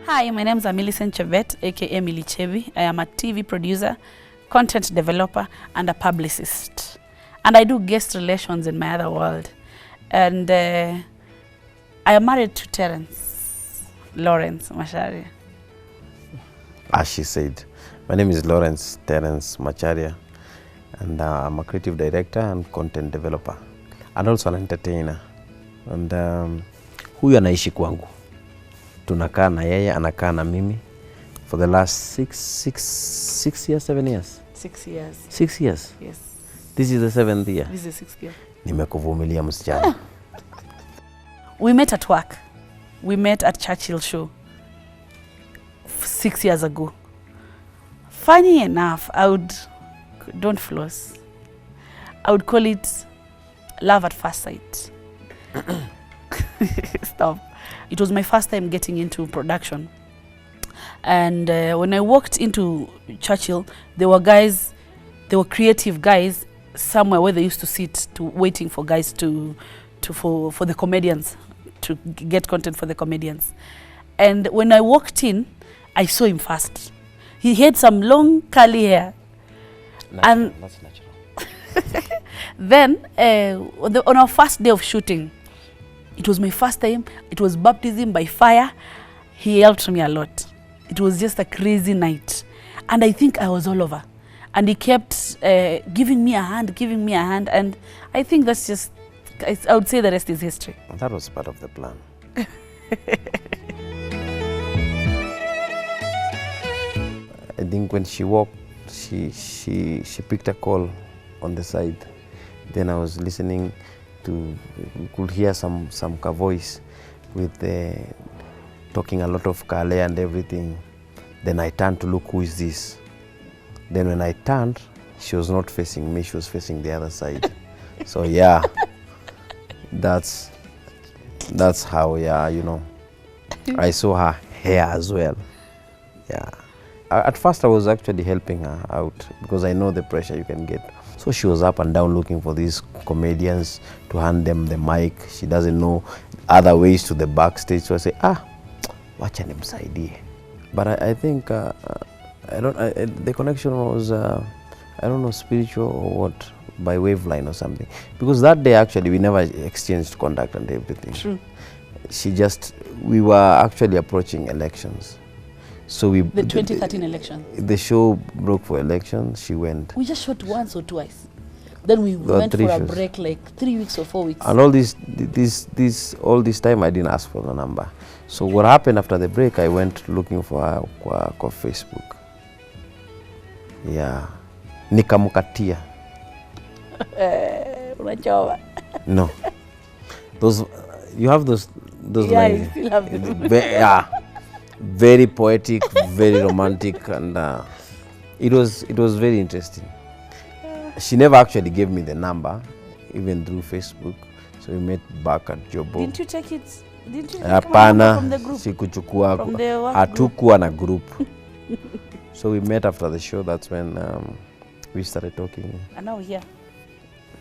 Hi, my name is Millicent Chebet, aka Millie Chebby. I am a TV producer, content developer, and a publicist. And I do guest relations in my other world. And I am married to Terrance, Lawrence Macharia. As she said, my name is Lawrence Terrance Macharia, and I'm a creative director and content developer, and also an entertainer. And huyu anaishi kwangu. Tunakaa na yeye, anakaa na mimi for the last 6 years, 7 years. 6 years. 6 years? Yes. This is the 7th year? This is the 6th year. Nimekuvumilia msichana. We met at work. We met at Churchill show 6 years ago. Funny enough, don't floss, I would call it love at first sight. Stop. It was my first time getting into production. And when I walked into Churchill, there were creative guys somewhere where they used to sit waiting for guys for the comedians, to get content for the comedians. And when I walked in, I saw him first. He had some long curly hair. Natural, that's natural. Then on our first day of shooting, it was my first time. It was baptism by fire. He helped me a lot. It was just a crazy night. And I think I was all over. And he kept giving me a hand. And I think that's just, I would say the rest is history. That was part of the plan. I think when she walked, she picked a call on the side. Then I was listening to, you could hear some ka voice with talking a lot of Kale and everything. Then I turned to look, who is this? Then when I turned, she was not facing me, she was facing the other side. So yeah, that's how, yeah, you know, I saw her hair as well. Yeah. At first I was actually helping her out because I know the pressure you can get. So she was up and down looking for these comedians to hand them the mic. She doesn't know other ways to the backstage. So I say, wacha nimsaidie. But I think the connection was, I don't know, spiritual or what, by waveline or something. Because that day actually we never exchanged contact and everything. True. We were actually approaching elections. So the 2013 election. The show broke for elections. She went. We just shot once or twice. Then we went for a break, like 3 weeks or 4 weeks. And all this time I didn't ask for the number. So what happened after the break? I went looking for her on Facebook. Yeah, nikamukatia. No, you have those yeah, lines. I still have them. Yeah. Very poetic, very romantic, and it was very interesting. She never actually gave me the number, even through Facebook. So we met back at Jobo. Didn't you take it? Didn't you take Hapana, from the group? sikuchukua, From the what hatukuwa na group. So we met after the show. That's when we started talking. And now we're here.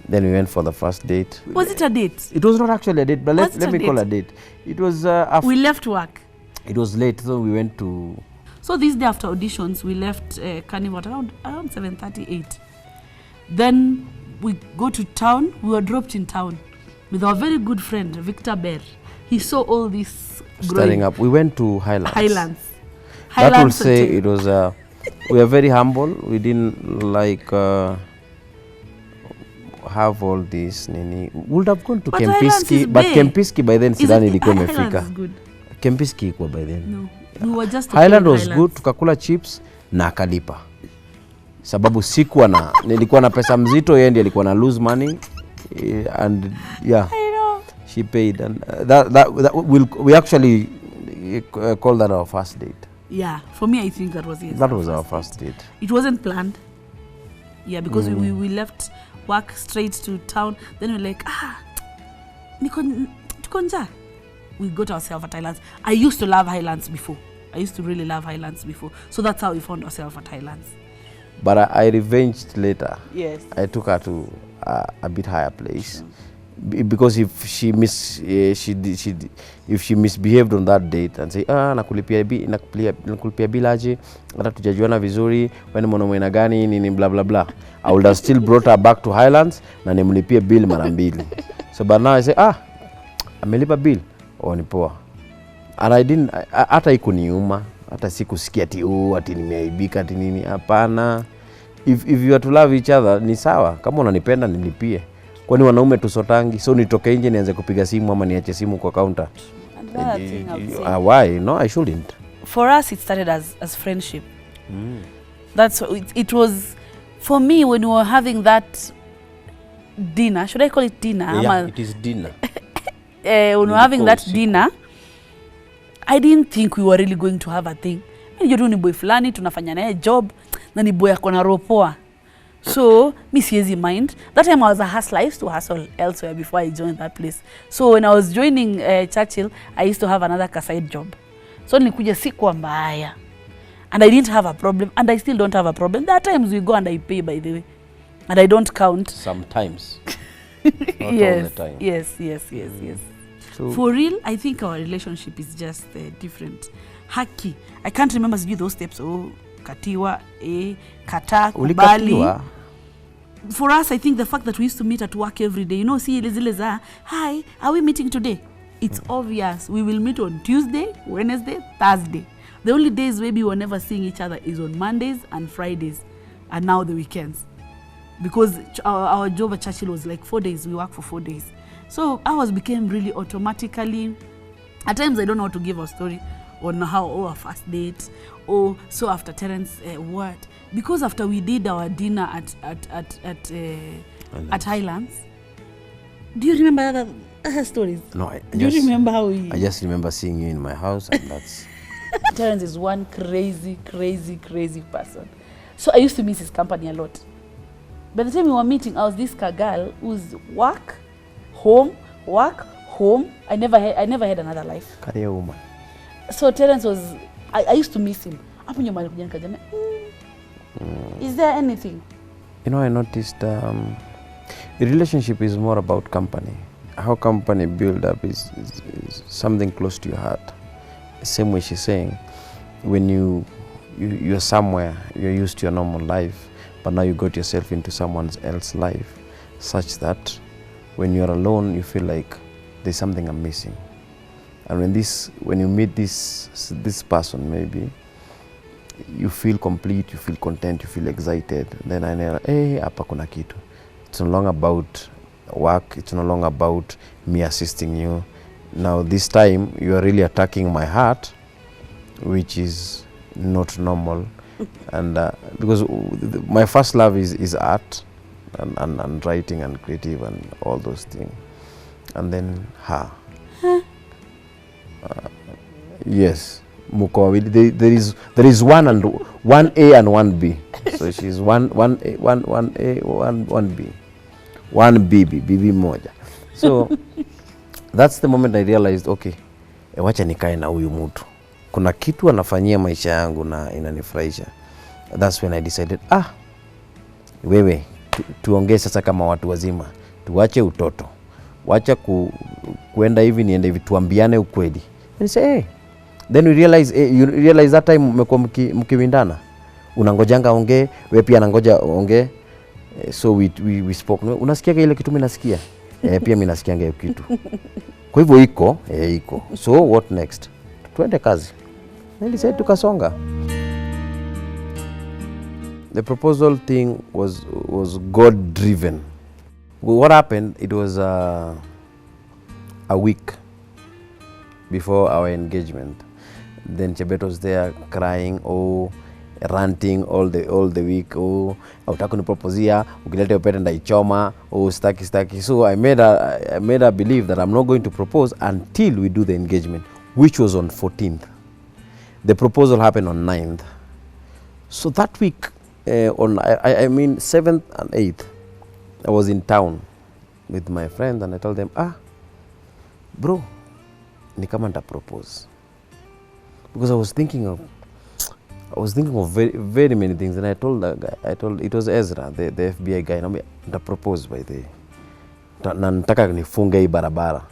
Then we went for the first date. Was it a date? It was not actually a date, but let me call it a date. It was we left work. It was late, so we went to... So this day after auditions, we left Carnival around 7:38. Then we go to town. We were dropped in town with our very good friend, Victor Bear. He saw all this starting up. We went to Highlands. That will say it was... we were very humble. We didn't like... have all this. We would have gone to Kempiski, but Kempiski by then sidhani ilikuwa imefika. Kempiski iko by then. No. We were just Highland was good, tukakula chips na akalipa. Sababu nilikuwa na pesa mzito, yeye ndiye alikuwa na lose money, and yeah. I know. She paid, and we actually call that our first date. Yeah, for me I think that was it. That was our first date. It wasn't planned. Yeah, because we left work straight to town. Then we're like, tukonja. We got ourselves at Highlands. I used to love Highlands before. I used to really love Highlands before. So that's how we found ourselves at Highlands. But I revenged later. Yes. I took her to a bit higher place. Because if she if she misbehaved on that date and say nakulipia bilaji hata tujajuana vizuri wewe ni mwanaume gani nini blah blah blah, I would have still brought her back to Highlands na nimlipie bill mara mbili. So but now I say amelipa bill ni poa. And I didn't hata ikuniuma hata sikusikia ati nimeaibika ati nini, hapana. If you are to love each other ni sawa, kama unanipenda nilipie. Kwani wanaume tusotangi, so nitoke nje nianze kupiga simu ama niache simu kwa counter? Why? No, I shouldn't. For us it started as friendship. That's it was for me when we were having that dinner. Should I call it dinner? Yeah, it is dinner. When we were having that dinner, I didn't think we were really going to have a thing. Ni boy fulani tunafanya naye job na ni boy akona ropoa. So, mi siezi mind. That time I was a hustler. I used to hustle elsewhere before I joined that place. So, when I was joining Churchill, I used to have another side job. So, nilikuja sikuwa mbaya. And I didn't have a problem. And I still don't have a problem. There are times we go and I pay, by the way. And I don't count. Sometimes. Not all the time. Yes. So, for real, I think our relationship is just different. Haki. I can't remember those steps. Katiwa, kata, kubali. For us, I think the fact that we used to meet at work every day, see zile hi, are we meeting today? It's obvious. We will meet on Tuesday, Wednesday, Thursday. The only days maybe we're never seeing each other is on Mondays and Fridays, and now the weekends. Because our job at Churchill was like 4 days. We work for 4 days. So ours became really automatically. At times I don't know how to give a story on how our first date, so after Terrance, what? Because after we did our dinner at Highlands, do you remember other stories? No, do you remember how we? I just remember seeing you in my house, and that's. Terrance is one crazy person. So I used to miss his company a lot. By the time we were meeting, I was this girl who's work, home. I never had another life. Career woman. So Terrance was, I used to miss him. Is there anything? I noticed the relationship is more about company. How company build up is something close to your heart. Same way she's saying, when you're somewhere, you're used to your normal life, but now you got yourself into someone else's life, such that when you're alone, you feel like there's something I'm missing. And when you meet this person, maybe you feel complete, you feel content, you feel excited. Then I know, hapa kuna kitu. It's no longer about work. It's no longer about me assisting you. Now this time you are really attacking my heart, which is not normal. And because my first love is art and writing and creative and all those things. And then her. Yes, Muko. There is one A and one B. So she's one A, one B, one BB moja. So that's the moment I realized, okay, wacha nikae na huyu mtu. Kuna kitu anafanyia maisha yangu na inanifurahisha. That's when I decided, wewe tuongee sasa kama watu wazima. Tuache utoto. Wacha kuenda hivi niende hivi, tuambiane ukweli. And say, then you realize that time mmekuwa mkiwindana. Unangojanga ongee, wewe pia anangoja ongee. So we spoke. Unasikia ile kitu mimi nasikia? Pia mimi nasikia hiyo kitu. Kwa hivyo iko. So what next? Tuende kazi. Nilisema tukasonga. The proposal thing was God driven. What happened, it was a week before our engagement. Then Chebet was there crying, ranting all the week. Hautaki kunipropozia, ukileta upete ndaichoma, staki. So I made her believe that I'm not going to propose until we do the engagement, which was on 14th. The proposal happened on 9th. So that week, on 7th and 8th, I was in town with my friends and I told them, bro, ni kama nita propose. Because I was thinking of, I was thinking of very many things, and I told the guy, it was Ezra, the FBI guy, na propose by the na nataka nifunge hii barabara.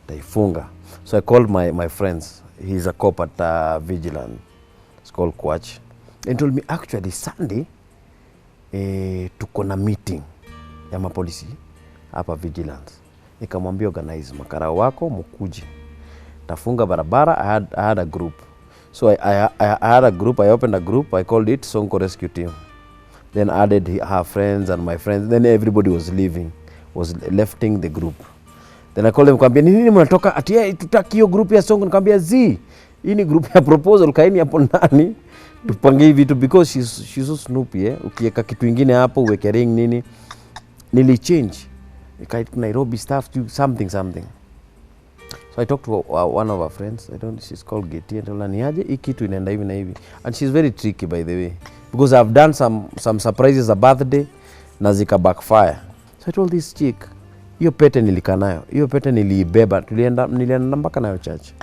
Taifunga. So I called my friends. He's a cop at Vigilant. It's called Quach. And told me, actually, Sunday, tuko na meeting ya mapolisi hapa Vigilant. Nikamwambia organize makara wako mkuje. Tafunga barabara. I had a group. So I had a group. I opened a group. I called it Sonko Rescue Team. Then added her friends and my friends. Then everybody was leaving, was lefting the group. Then I called them, kwambia nini mnatoka ati tutaki hiyo group ya Sonko. Nikamwambia hii ni group ya proposal, kaini hapo ndani tupange hivi vitu, because she's so snoopy. Ukiweka kitu kingine hapo uweke ring nini, nili change ikaita Nairobi staff to something. So I talked to one of our friends. She's called Getty, and told her niaje hii kitu inaenda hivi na hivi. And she's very tricky, by the way, because I've done some surprises, a birthday na zika backfire. So I told this chick, hiyo pete nilikaa nayo, hiyo pete niliibeba, nilienda mpaka nayo church.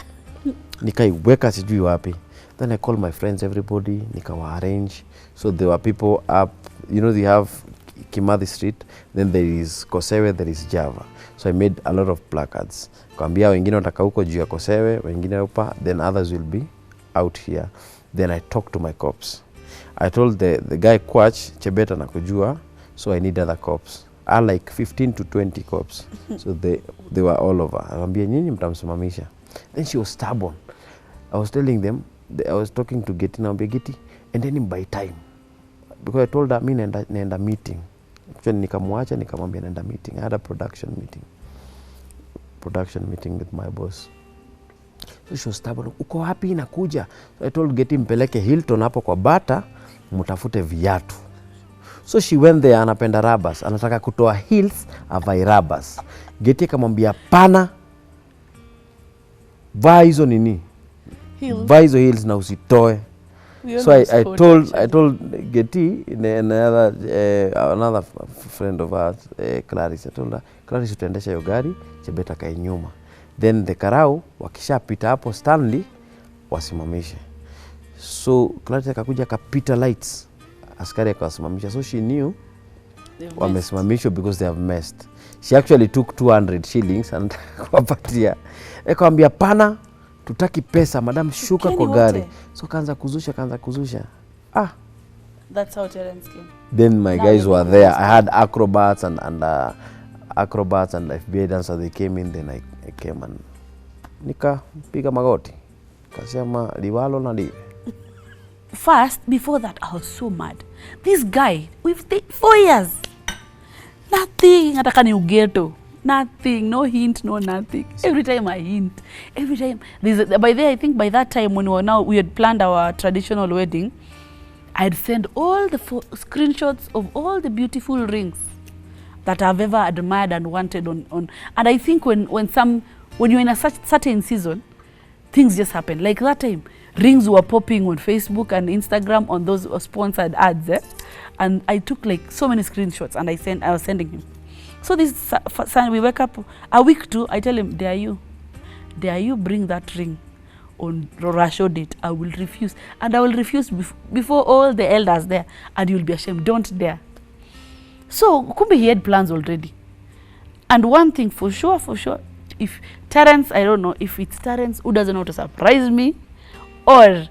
Nikaiweka sijui wapi. Then I called my friends, everybody, nikawa arrange. So there were people up, they have Kimathi Street, then there is Kosewe, there is Java. So I made a lot of placards. Kwambia wengine wataka huko juu ya Kosewe, wengine upa, then others will be out here. Then I talked to my cops. I told the guy Quach, Chebeta nakujua, so I need other cops. I like 15 to 20 cops. So they were all over. Kwambia nyinyi mtamsimamisha. Then she was stubborn. I was telling them, I was talking to Getty, naambia Getty, and then by time. Because I told her, mimi naenda meeting. Actually nikamwacha, nikamwambia naenda meeting. I had a production meeting with my boss. So she was stubborn. Uko wapi nakuja? So I told Getty mpeleke Hilton hapo kwa Bata, mtafute viatu. So she went there, anapenda rubbers. Anataka kutoa heels, avai rubbers. Getty akamwambia pana, vaa hizo nini? Vaa hizo heels na usitoe. So I told Getty, another friend of ours, Clarice, I told her, Clarice utaendesha hiyo gari, Chebeta kae nyuma. Then the karau wakishapita hapo Stanley wasimamishe. So Clarice akakuja akapita lights, askari akawasimamisha. So she knew wamesimamishwa because they have messed. She actually took 200 shillings and kuwapatia. Akamwambia pana, tutaki pesa, madam shuka kwa gari. So kaanza kuzusha. That's how Terrance came. Then my guys were there. I had acrobats and FBI dancers. They came in. Then I came and nika piga magoti. Kasema liwalo na liwe. First, before that, I was so mad. This guy, we've stayed 4 years. Nothing. Ataka ni ugeto. Nothing. No hint, no nothing. Every time I hint. Every time. I think by that time when we had planned our traditional wedding, I'd send all the screenshots of all the beautiful rings that I've ever admired and wanted on. And I think when you're in a certain season, things just happen. Like that time, rings were popping on Facebook and Instagram on those sponsored ads. And I took like so many screenshots and I was sending him. So this Sunday we wake up, a week to, I tell him, dare you bring that ring on Rasho date, I will refuse. And I will refuse before all the elders there, and you'll be ashamed. Don't dare. So kumbe he had plans already. And one thing for sure, if Terrance, I don't know if it's Terrance who doesn't know how to surprise me, or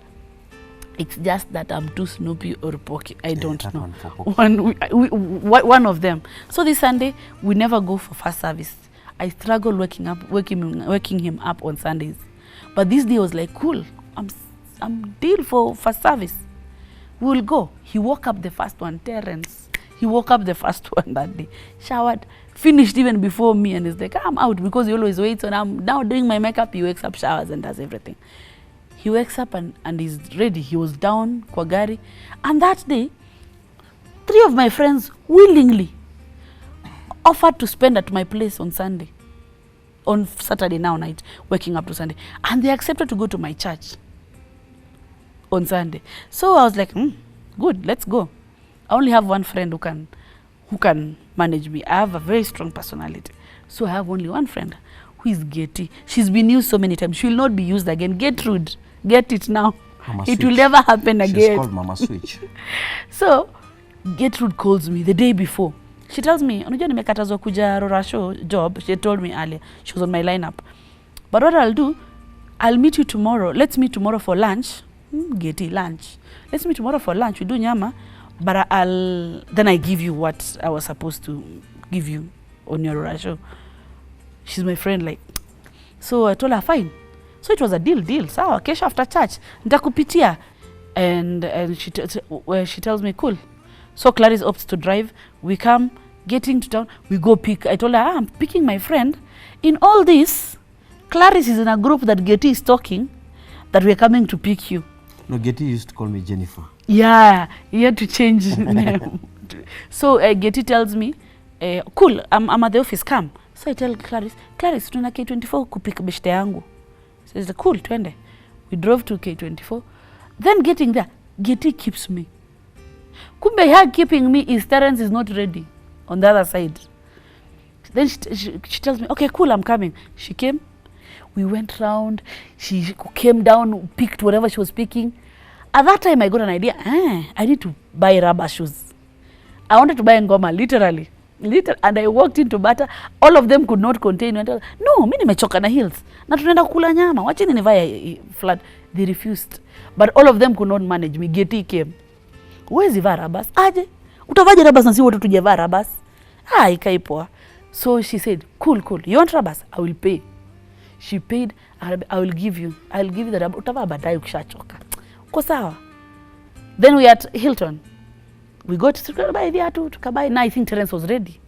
it's just that I'm too snoopy or pokey. I don't know. One of them. So this Sunday, we never go for first service. I struggle waking him up on Sundays. But this day was like, cool, I'm deal for first service. We'll go. He woke up the first one, Terrance. He woke up the first one that day. Showered, finished even before me, and he's like, I'm out, because he always waits, and I'm now doing my makeup. He wakes up, showers, and does everything. He wakes up and he's ready. He was down kwa gari. And that day, 3 of my friends willingly offered to spend at my place on Sunday. On Saturday now night, waking up to Sunday. And they accepted to go to my church on Sunday. So I was like, good, let's go. I only have one friend who can manage me. I have a very strong personality. So I have only one friend, who is Getty. She's been used so many times. She will not be used again. Gertrude, get it now. Mama It will Switch. never happen She's again. called Mama Switch. So Gertrude calls me the day before. She tells me, unajua nimekatazwa kuja Rora show job. She told me earlier. She was on my lineup. But what I'll do, I'll meet you tomorrow. Let's meet tomorrow for lunch. Getty lunch. Let's meet tomorrow for lunch. We do nyama. But then I give you what I was supposed to give you on your Rora show. She's my friend, like. So I told her, fine. So it was a deal. Sawa, kesho after church, nitakupitia. And she tells me, cool. So Clarice opts to drive. We come, getting to town, we go pick. I told her, I'm picking my friend. In all this, Clarice is in a group that Getty is talking that we're coming to pick you. No, Getty used to call me Jennifer. Yeah, he had to change name. So Getty tells me, cool, I'm at the office, come. So I tell Clarice, tuna K24 kupika beshte yangu. Says, cool, twende. We drove to K24. Then getting there, Getty keeps me. Kumbe her keeping me is Terrance is not ready on the other side. Then she tells me, okay, cool, I'm coming. She came. We went round. She came down, picked whatever she was picking. At that time, I got an idea. I need to buy rubber shoes. I wanted to buy ngoma, literally. And I walked into Bata. All of them could not contain. No, mimi nimechoka na heels. Na tunaenda kula nyama. Wacheni nivae flat. They refused. But all of them could not manage me. Getty came. Huwezi vaa rabas. Aje. Utavaje rabas na si wote tujevaa rabas? Ikai poa. So she said, cool. You want rabas? I will pay. She paid. I'll give you the rabas. Utavaa baadaye ukishachoka. Uko sawa? Then we at Hilton. We got to buy viatu, tukabuy. Now I think Terrance was ready.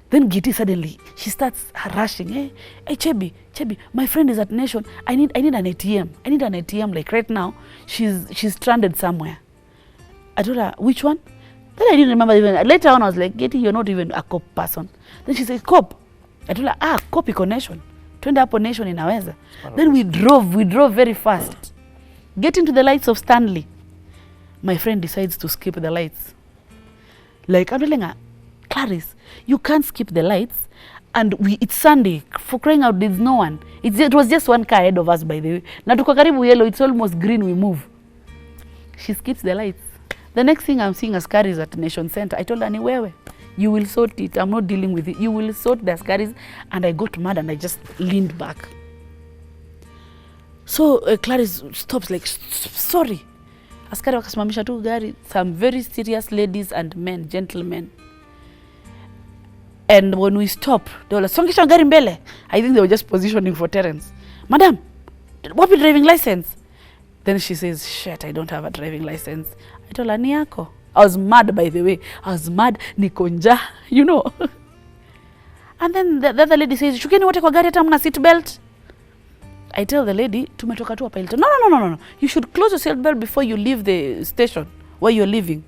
Then Getty suddenly, she starts rushing. Hey, Chebby, my friend is at Nation. I need an ATM. I need an ATM like right now. She's stranded somewhere. I told her, which one? Then I didn't remember even. Later on, I was like, Getty, you're not even a cop person. Then she said, cop. I told her, cop iko Nation. Twende hapo Nation inaweza. Then we drove very fast. Getting to the lights of Stanley. My friend decides to skip the lights. Like, I'm telling her, Clarice, you can't skip the lights. And it's Sunday. For crying out, there's no one. It was just one car ahead of us, by the way. Na tuko karibu yellow, it's almost green, we move. She skips the lights. The next thing I'm seeing Askaris at Nation Center. I told her, Niwewe, you will sort it. I'm not dealing with it. You will sort the Askaris. And I got mad and I just leaned back. So Clarice stops like, sorry. Askari wakasimamisha tu gari, some very serious ladies and men, gentlemen. And when we stop, they were like, songesha gari mbele. I think they were just positioning for Terrance. Madam, what is driving license? Then she says, shit, I don't have a driving license. I told her, ni yako. I was mad, by the way. I was mad, nikonja, you know. And then the other lady says, shukeni wote kwa gari hata mna seat belt. I tell the lady, tumetoka tu hapa Hilton. No. You should close your seatbelt before you leave the station where you're living.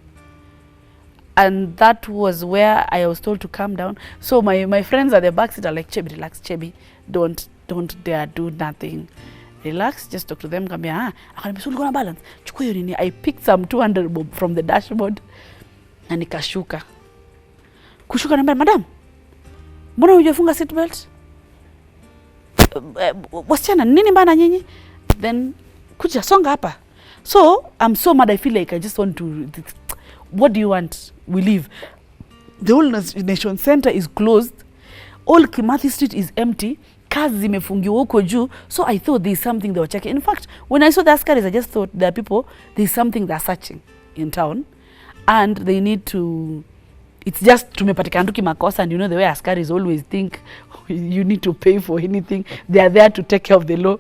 And that was where I was told to calm down. So my friends at the back seat are like, Chebby, relax, Chebby. Don't dare do nothing. Relax, just talk to them. Akaniambia, so ulikuwa na balance. Chukua hiyo nini. I picked some 200 bob from the dashboard. Na nikashuka. Kushuka na madam, mbona hujafunga seatbelt? Wasichana nini mbana nyinyi? Then kuja songa hapa. So I'm so mad, I feel like I just want to, what do you want? We leave. The whole Nation Center is closed. All Kimathi Street is empty. Cars zimefungiwa huko juu. So I thought there's something they were checking. In fact, when I saw the Askaris, I just thought there are people, there's something they're searching in town and they need to, it's just tumepatikana tu kimakosa, and you know the way Askaris always think you need to pay for anything. They are there to take care of the law.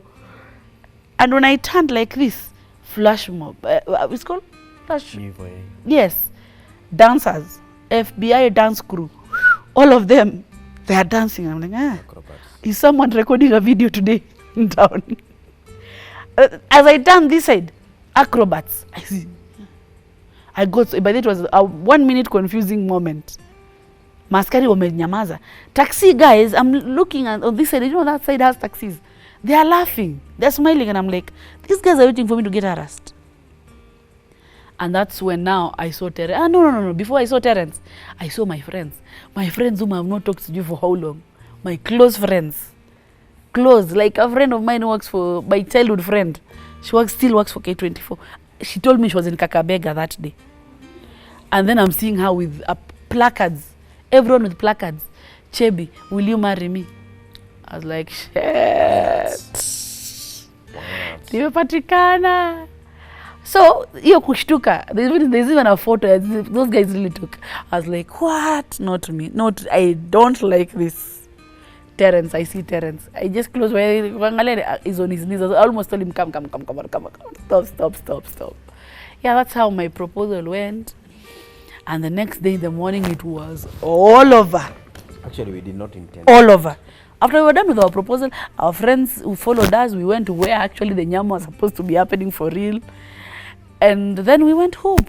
And when I turned like this, flash mob, it's called flash. Yes, dancers, FBI dance crew, all of them, they are dancing. I'm like, is someone recording a video today in town? As I turned this side, acrobats. I see. I got, but it was a 1 minute confusing moment. Maskari wamenyamaza. Taxi guys, I'm looking at on this side, you know that side has taxis. They are laughing. They're smiling and I'm like, these guys are waiting for me to get harassed. And that's when now I saw Terrance. No. Before I saw Terrance, I saw my friends. My friends whom I have not talked to you for how long. My close friends. Close. Like a friend of mine who works for my childhood friend. She still works for K24. She told me she was in Kakamega that day. And then I'm seeing her with placards. Everyone with placards. Chebby, will you marry me? I was like, shit. Nimepatikana. So, hiyo kushtuka. There's even a photo those guys really took. I was like, what? Not me. I don't like this. Terrance, I see Terrance. I just close my eyes. He's on his knees. I almost told him, come. Stop. Yeah, that's how my proposal went. And the next day in the morning, it was all over. Actually, we did not intend. All over. After we were done with our proposal, our friends who followed us, we went to where actually the nyama was supposed to be happening for real. And then we went home.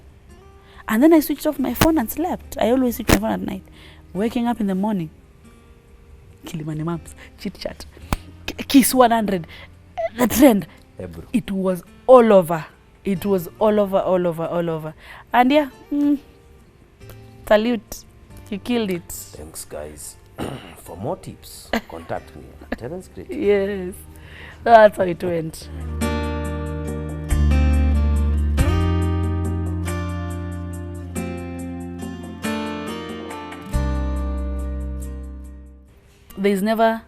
And then I switched off my phone and slept. I always switch my phone at night. Waking up in the morning. Kilimani Maps, chit chat. Kiss 100. The trend. Ebro. It was all over. It was all over. And yeah, salute. You killed it. Thanks, guys. For more tips, contact me at Terrance Creative. Yes. That's how it went. There's never,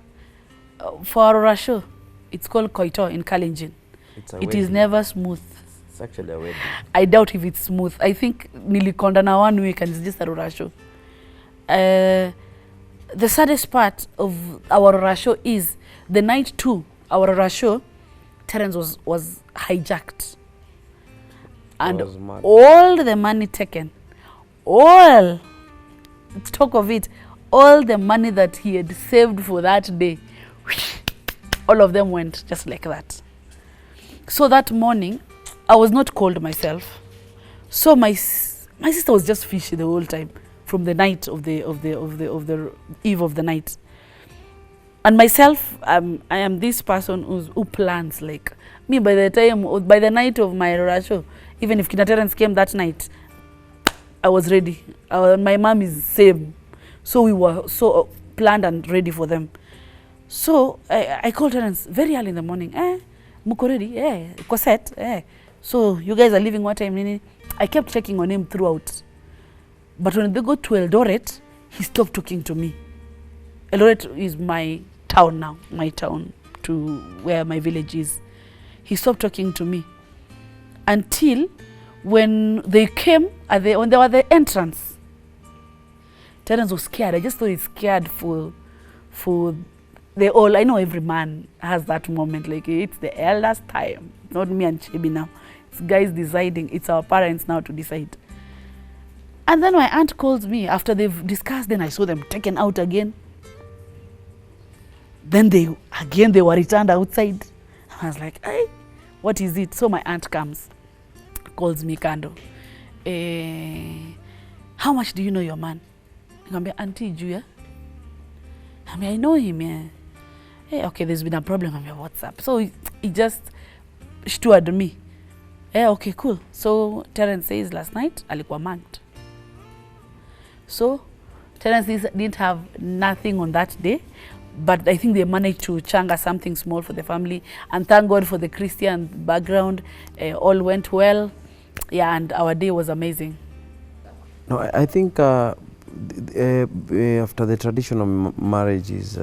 for Aurora show, it's called Koito in Kalenjin. It is never smooth. It's actually a wedding. I doubt if it's smooth. I think nilikonda na 1 week and it's just Aurora show. The saddest part of our Aurora show is the night 2, our Aurora show, Terrance was hijacked. And all the money taken, talk of it, all the money that he had saved for that day, all of them went just like that. So that morning, I was not cold myself. So my sister was just fishy the whole time from the night of the eve of the night. And myself, I am this person who plans. Like me, by the night of my Aurora show, even if Terrance came that night, I was ready. My mom is same. So we were so planned and ready for them. So I called Terrance very early in the morning. Muko ready? Uko set? So you guys are leaving what time? I kept checking on him throughout. But when they got to Eldoret, he stopped talking to me. Eldoret is my town now, my town to where my village is. He stopped talking to me until when they came, when they were at the entrance. Terrance was scared. I just thought he's scared for they all. I know every man has that moment. Like it's the elders' time, not me and Chebby now. It's guys deciding. It's our parents now to decide. And then my aunt calls me after they've discussed. Then I saw them taken out again. Then they were returned outside. I was like, hey, what is it? So my aunt comes, calls me kando. How much do you know your man? I'm like, Auntie Julia. I know him, yeah. Hey, okay, there's been a problem. I'm like, what's up? So he just steward me. Yeah, okay, cool. So Terrance says last night, alikuwa mugged. So Terrance didn't have nothing on that day, but I think they managed to changa something small for the family. And thank God for the Christian background. All went well. Yeah, and our day was amazing. No, I think after the tradition of marriage is,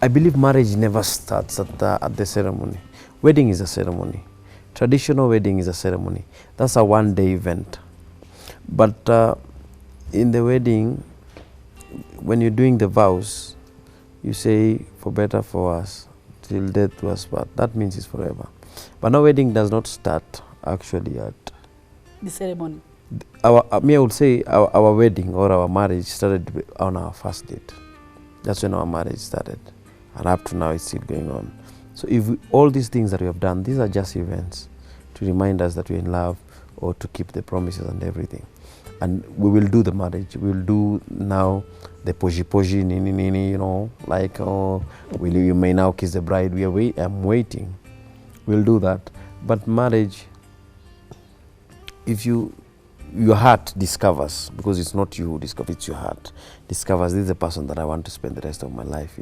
I believe marriage never starts at the ceremony. Wedding is a ceremony. Traditional wedding is a ceremony. That's a one-day event. But in the wedding, when you're doing the vows, you say, for better, for us, till death do us part. That means it's forever. But no, wedding does not start actually at the ceremony. I would say our wedding or our marriage started on our first date. That's when our marriage started. And up to now, it's still going on. So if all these things that we have done, these are just events to remind us that we're in love or to keep the promises and everything. And we will do the marriage. We'll do now the poji, nini, you know, like, oh, you may now kiss the bride. I'm waiting. We'll do that. But marriage, if your heart discovers, because it's not you who discovers, it's your heart, discovers this is the person that I want to spend the rest of my life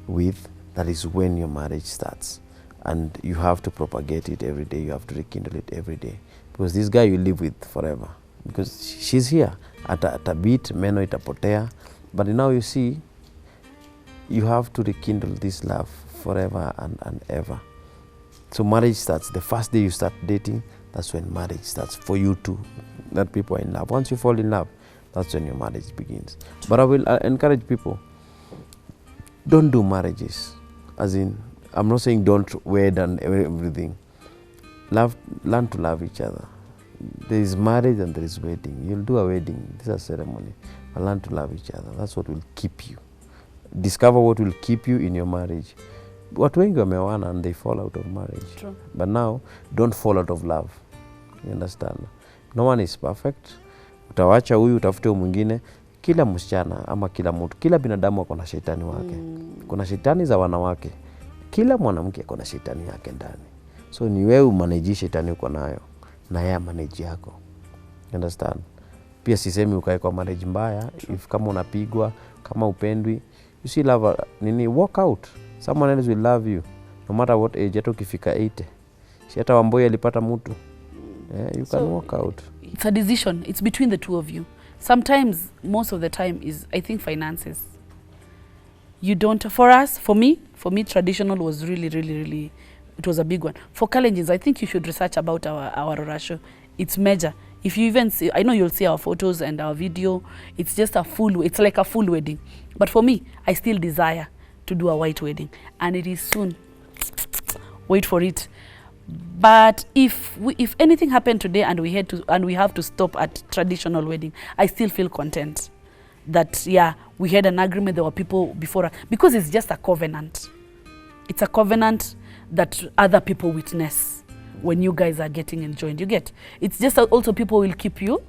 with, that is when your marriage starts. and you have to propagate it every day. You have to rekindle it every day, because this guy you live with forever, because she's here. At a bit meno itapotea, but now you see, you have to rekindle this love forever and ever. So marriage starts the first day you start dating. That's when marriage starts for you too. That people are in love. Once you fall in love, that's when your marriage begins. But I will encourage people, don't do marriages. As in, I'm not saying don't wed and everything. Learn to love each other. There is marriage and there is wedding. You'll do a wedding. This is a ceremony. But learn to love each other. That's what will keep you. Discover what will keep you in your marriage. Watu wengi wameoana and they fall out of marriage. True. But now, don't fall out of love. You understand? No one is perfect. Utawacha huyu utafute mwingine. Kila msichana ama kila mtu, kila binadamu ako na shetani wake. Kuna shetani za wanawake. Kila mwanamke ako na shetani yake ndani. So ni wewe umanage shetani uko nayo, na yeye manage yako. You understand? Pia sisemi ukae kwa marriage mbaya. If kama unapigwa, kama upendwi, you see love nini, walk out. Someone else will love you no matter what age. Hata ukifika 80, si hata Wamboi alipata mtu. You can walk out. It's a decision. It's between the two of you. Sometimes, most of the time is, I think, finances. You don't, for me, traditional was really, it was a big one. For Kalenjins, I think you should research about our Rorasho. It's major. If you even see, I know you'll see our photos and our video, it's just it's like a full wedding. But for me, I still desire to do a white wedding, and it is soon. Wait for it. But if anything happened today and we have to stop at traditional wedding, I still feel content that we had an agreement. There were people before us, because it's just a covenant. It's a covenant that other people witness when you guys are getting enjoined. You get? It's just also people will keep you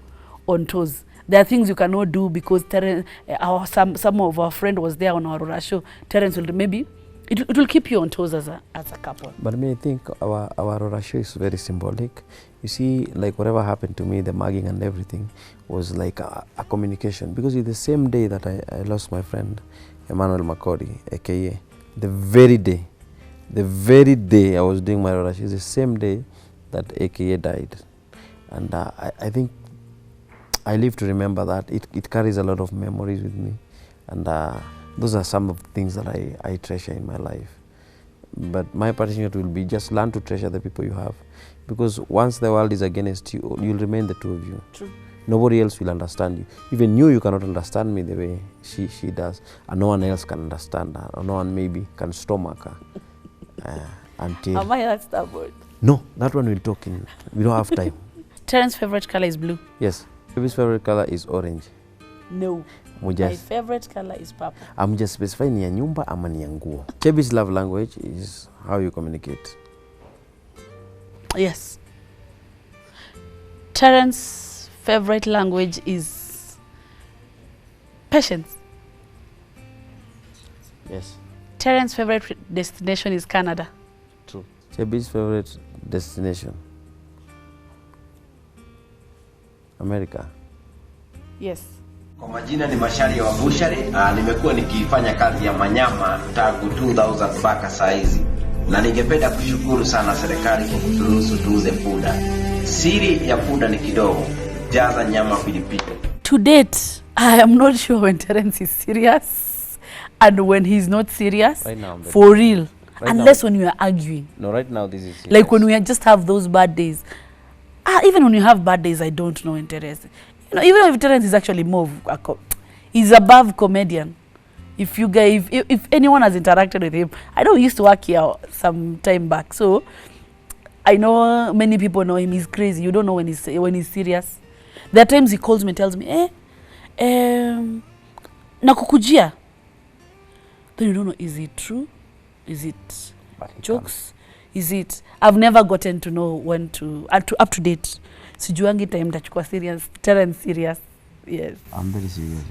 on toes. There are things you cannot do because some of our friend was there on our Aurora show. Terrance will maybe it will keep you on toes as a couple. But I think our Aurora show is very symbolic. You see, like whatever happened to me, the mugging and everything was like a communication, because it's the same day that I lost my friend Emmanuel Makori, aka the very day I was doing my Aurora show is the same day that aka died, and I think I live to remember that. It carries a lot of memories with me, and those are some of the things that I treasure in my life. But my parting will be just learn to treasure the people you have, because once the world is against you, you'll remain the two of you. True. Nobody else will understand you. Even you cannot understand me the way she does, and no one else can understand her, or no one maybe can stomach her until. Am I that stubborn? No, that one we'll talk in. We don't have time. Terrance's favorite color is blue. Yes. Chebby's favorite color is orange. No. My favorite color is purple. I'm just specifying ni ya nyumba ama ni ya nguo. Chebby's love language is how you communicate. Yes. Terrance's favorite language is patience. Yes. Terrance's favorite destination is Canada. True. Chebby's favorite destination, America. Yes. Kwa majina ni Mashari wa Bushari. Nimekuwa nikifanya kazi ya manyama tangu 2000 mpaka saa hizi, na ningependa kushukuru sana serikali kwa kuturuhusu tuuze punda. Siri ya punda ni kidogo, jaza nyama pilipili. To date, I am not sure when Terrance is serious and when he's not serious. Right now, for real. Right unless now, when you are arguing. No, right now this is serious. Like when we just have those bad days. Even when you have bad days, I don't know in Terrance. You know, even if Terrance is actually more, he's above comedian. If you guys, if anyone has interacted with him, I know he used to work here some time back, so I know many people know him. He's crazy. You don't know when he's serious. There are times he calls me and tells me, nakukujia. Then you don't know, is it true? Is it jokes? Is it? I've never gotten to know when to up to date. Sijuangi time tachukua serious, Terrance serious. Yes. I'm very serious.